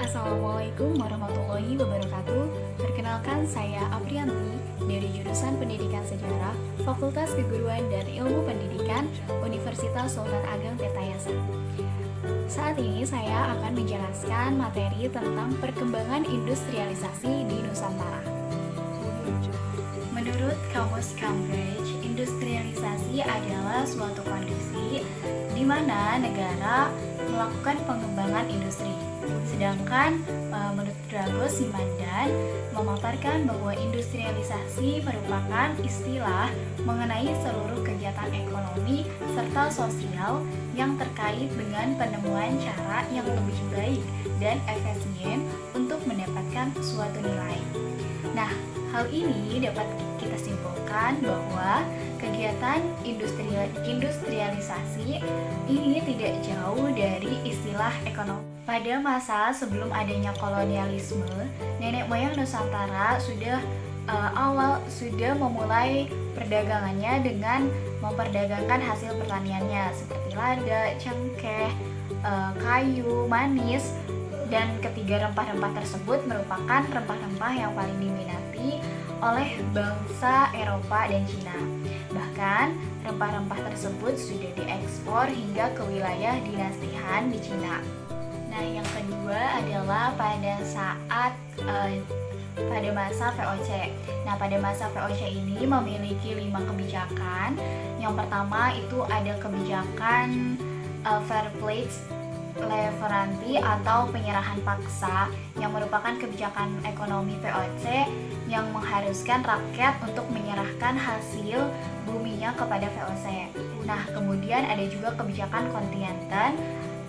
Assalamualaikum warahmatullahi wabarakatuh. Perkenalkan, saya Aprianti dari jurusan Pendidikan Sejarah, Fakultas Keguruan dan Ilmu Pendidikan, Universitas Sultan Ageng Tirtayasa. Saat ini saya akan menjelaskan materi tentang perkembangan industrialisasi di Nusantara. Menurut Kamus Cambridge, industrialisasi adalah suatu kondisi di mana negara melakukan pengembangan industri. Sedangkan menurut Dragos Simandan memaparkan bahwa industrialisasi merupakan istilah mengenai seluruh kegiatan ekonomi serta sosial yang terkait dengan penemuan cara yang lebih baik dan efisien untuk mendapatkan suatu nilai. Nah, hal ini dapat kita simpulkan bahwa kegiatan industrialisasi ini tidak jauh dari istilah ekonomi. Pada masa sebelum adanya kolonialisme, nenek moyang Nusantara sudah memulai perdagangannya dengan memperdagangkan hasil pertaniannya seperti lada, cengkeh, kayu, manis, dan ketiga rempah-rempah tersebut merupakan rempah-rempah yang paling diminati oleh bangsa Eropa dan Cina. Bahkan rempah-rempah tersebut sudah diekspor hingga ke wilayah dinasti Han di Cina. Nah, yang kedua adalah pada masa VOC. Nah, pada masa VOC ini memiliki 5 kebijakan. Yang pertama itu ada kebijakan fair play leveranti atau penyerahan paksa, yang merupakan kebijakan ekonomi VOC yang mengharuskan rakyat untuk menyerahkan hasil buminya kepada VOC. Nah, kemudian ada juga kebijakan kontinenten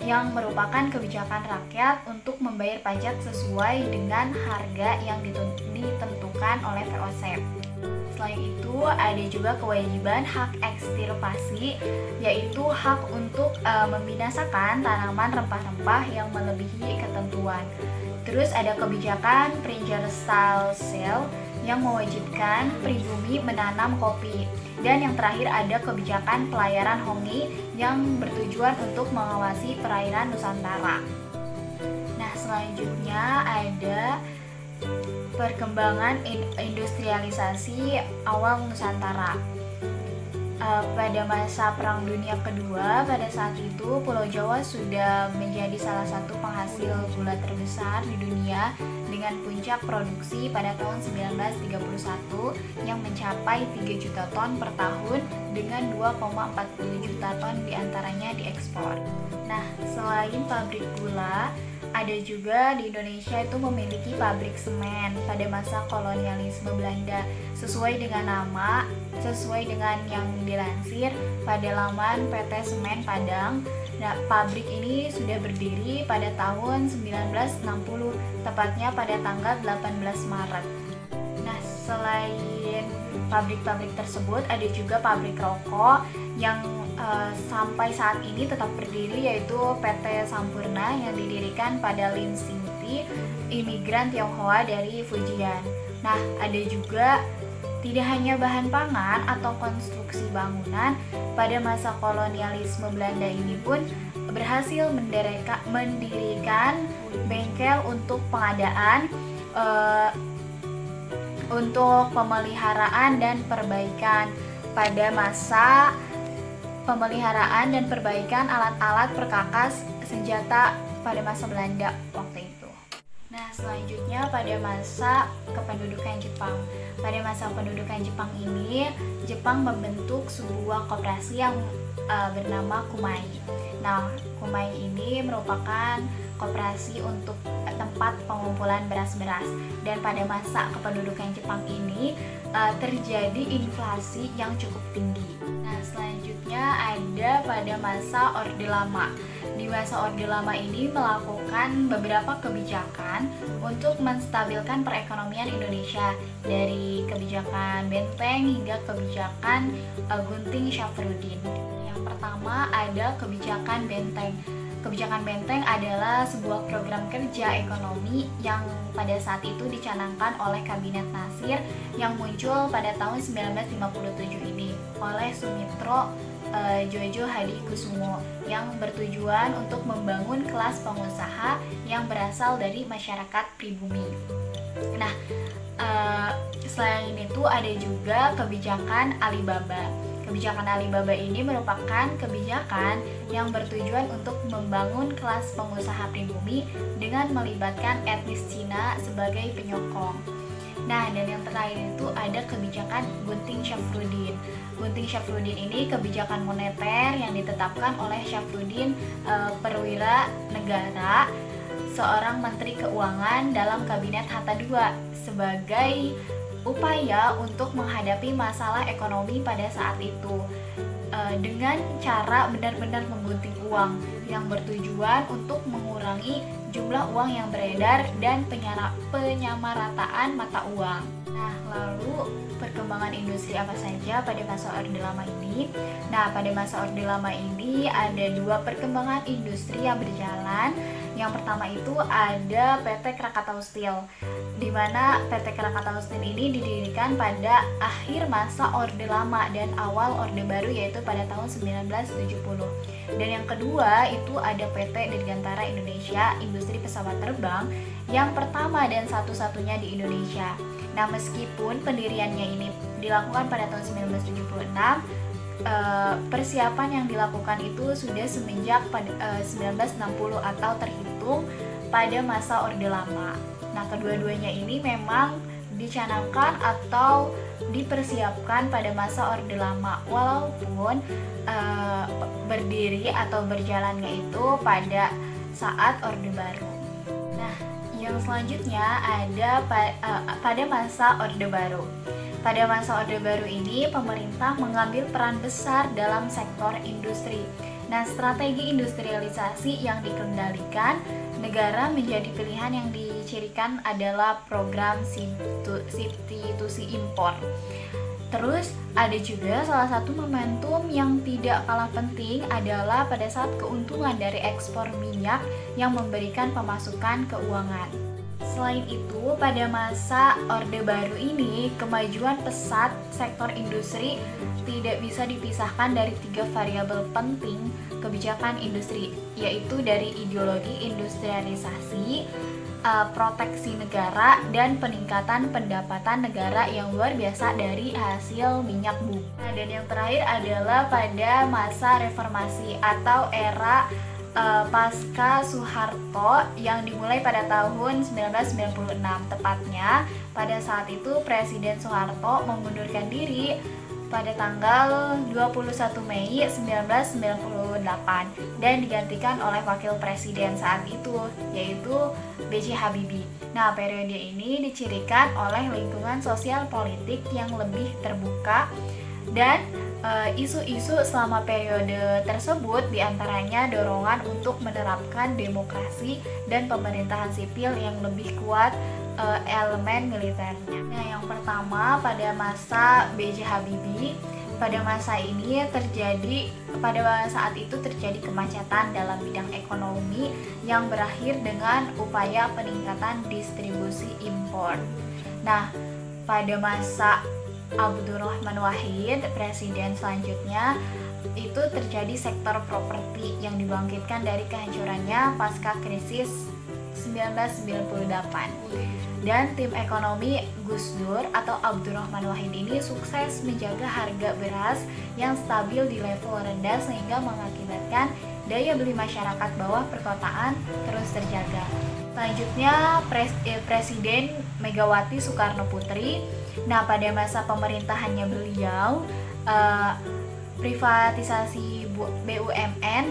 yang merupakan kebijakan rakyat untuk membayar pajak sesuai dengan harga yang ditentukan oleh VOC. Selain itu, ada juga kewajiban hak ekstirpasi, yaitu hak untuk membinasakan tanaman rempah-rempah yang melebihi ketentuan. Terus ada kebijakan Printer Style Sale yang mewajibkan pribumi menanam kopi. Dan yang terakhir ada kebijakan pelayaran Hongi yang bertujuan untuk mengawasi perairan Nusantara. Nah, selanjutnya ada perkembangan industrialisasi awal Nusantara. Pada masa Perang Dunia Kedua, pada saat itu Pulau Jawa sudah menjadi salah satu penghasil gula terbesar di dunia dengan puncak produksi pada tahun 1931 yang mencapai 3 juta ton per tahun dengan 2,40 juta ton diantaranya diekspor. Nah, selain pabrik gula, ada juga di Indonesia itu memiliki pabrik semen pada masa kolonialisme Belanda. Sesuai dengan yang dilansir pada laman PT Semen Padang. Nah, pabrik ini sudah berdiri pada tahun 1960, tepatnya pada tanggal 18 Maret. Nah, selain pabrik-pabrik tersebut, ada juga pabrik rokok yang sampai saat ini tetap berdiri, yaitu PT Sampurna yang didirikan pada Lin Xingti, imigran Tionghoa dari Fujian. Nah, ada juga tidak hanya bahan pangan atau konstruksi bangunan, pada masa kolonialisme Belanda ini pun berhasil mendirikan bengkel untuk pengadaan, untuk pemeliharaan dan perbaikan pada masa pemeliharaan dan perbaikan alat-alat perkakas senjata pada masa Belanda waktu itu. Nah, selanjutnya pada masa kependudukan Jepang. Pada masa pendudukan Jepang ini, Jepang membentuk sebuah koperasi yang bernama Kumai. Nah, Kumai ini merupakan koperasi untuk tempat pengumpulan beras-beras. Dan pada masa kependudukan Jepang ini terjadi inflasi yang cukup tinggi. Nah, selanjutnya ada pada masa Orde Lama. Di masa Orde Lama ini melakukan beberapa kebijakan untuk menstabilkan perekonomian Indonesia, dari kebijakan Benteng hingga kebijakan Gunting Syafruddin. Yang pertama ada kebijakan Benteng. Kebijakan Benteng adalah sebuah program kerja ekonomi yang pada saat itu dicanangkan oleh Kabinet Nasir yang muncul pada tahun 1957 ini oleh Sumitro Jojo Hadikusumo yang bertujuan untuk membangun kelas pengusaha yang berasal dari masyarakat pribumi. Nah, selain itu ada juga kebijakan Alibaba. Kebijakan Alibaba ini merupakan kebijakan yang bertujuan untuk membangun kelas pengusaha pribumi dengan melibatkan etnis Cina sebagai penyokong. Nah, dan yang terakhir itu ada kebijakan Gunting Syafruddin. Gunting Syafruddin ini kebijakan moneter yang ditetapkan oleh Syafruddin Perwira Negara, seorang Menteri Keuangan dalam Kabinet Hatta II, sebagai upaya untuk menghadapi masalah ekonomi pada saat itu dengan cara benar-benar menggunting uang yang bertujuan untuk mengurangi jumlah uang yang beredar dan penyamarataan mata uang. Nah, lalu perkembangan industri apa saja pada masa Orde Lama ini? Nah, pada masa Orde Lama ini ada dua perkembangan industri yang berjalan. Yang pertama itu ada PT Krakatau Steel, di mana PT Krakatau Steel ini didirikan pada akhir masa Orde Lama dan awal Orde Baru, yaitu pada tahun 1970. Dan yang kedua itu ada PT Dirgantara Indonesia, industri pesawat terbang yang pertama dan satu-satunya di Indonesia. Nah, meskipun pendiriannya ini dilakukan pada tahun 1976, persiapan yang dilakukan itu sudah semenjak pada 1960 atau terhitung pada masa Orde Lama. Nah, kedua-duanya ini memang dicanangkan atau dipersiapkan pada masa Orde Lama, walaupun berdiri atau berjalannya itu pada saat Orde Baru. Nah, yang selanjutnya ada pada masa Orde Baru. Pada masa Orde Baru ini, pemerintah mengambil peran besar dalam sektor industri. Nah, strategi industrialisasi yang dikendalikan negara menjadi pilihan yang dicirikan adalah program substitusi impor. Terus ada juga salah satu momentum yang tidak kalah penting adalah pada saat keuntungan dari ekspor minyak yang memberikan pemasukan keuangan. Selain itu, pada masa Orde Baru ini, kemajuan pesat sektor industri tidak bisa dipisahkan dari tiga variabel penting kebijakan industri, yaitu dari ideologi industrialisasi, proteksi negara, dan peningkatan pendapatan negara yang luar biasa dari hasil minyak bumi. Nah, dan yang terakhir adalah pada masa reformasi atau era pasca Soeharto yang dimulai pada tahun 1996. Tepatnya pada saat itu Presiden Soeharto mengundurkan diri pada tanggal 21 Mei 1998 dan digantikan oleh wakil presiden saat itu, yaitu B.J. Habibie. Nah, periode ini dicirikan oleh lingkungan sosial politik yang lebih terbuka dan isu-isu selama periode tersebut diantaranya dorongan untuk menerapkan demokrasi dan pemerintahan sipil yang lebih kuat elemen militernya. Nah, yang pertama pada masa B.J. Habibie, pada saat itu terjadi kemacetan dalam bidang ekonomi yang berakhir dengan upaya peningkatan distribusi impor. Nah, pada masa Abdurrahman Wahid, presiden selanjutnya, itu terjadi sektor properti yang dibangkitkan dari kehancurannya pasca krisis 1998. Dan tim ekonomi Gus Dur atau Abdurrahman Wahid ini sukses menjaga harga beras yang stabil di level rendah sehingga mengakibatkan daya beli masyarakat bawah perkotaan terus terjaga. Selanjutnya Presiden Megawati Soekarno Putri. Nah, pada masa pemerintahannya beliau, privatisasi BUMN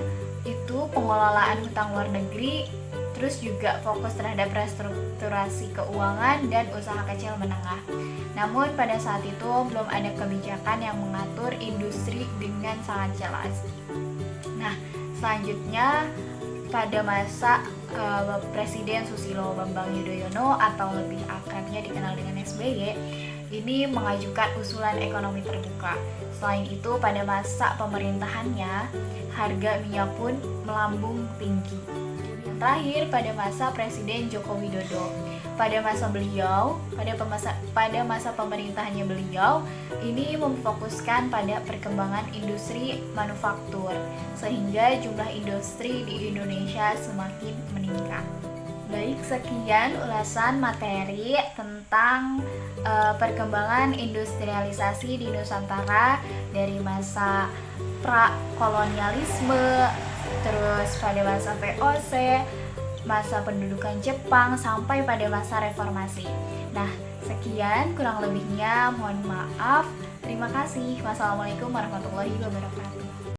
itu pengelolaan hutang luar negeri, terus juga fokus terhadap restrukturasi keuangan dan usaha kecil menengah. Namun pada saat itu belum ada kebijakan yang mengatur industri dengan sangat jelas. Nah, selanjutnya pada masa Presiden Susilo Bambang Yudhoyono atau lebih akrabnya dikenal dengan SBY, ini mengajukan usulan ekonomi terbuka. Selain itu, pada masa pemerintahannya, harga minyak pun melambung tinggi. Yang terakhir pada masa Presiden Joko Widodo. Pada masa pemerintahannya beliau, ini memfokuskan pada perkembangan industri manufaktur, sehingga jumlah industri di Indonesia semakin meningkat. Baik, sekian ulasan materi tentang perkembangan industrialisasi di Nusantara dari masa pra-kolonialisme, terus pada masa VOC, masa pendudukan Jepang, sampai pada masa reformasi. Nah, sekian, kurang lebihnya mohon maaf. Terima kasih. Wassalamualaikum warahmatullahi wabarakatuh.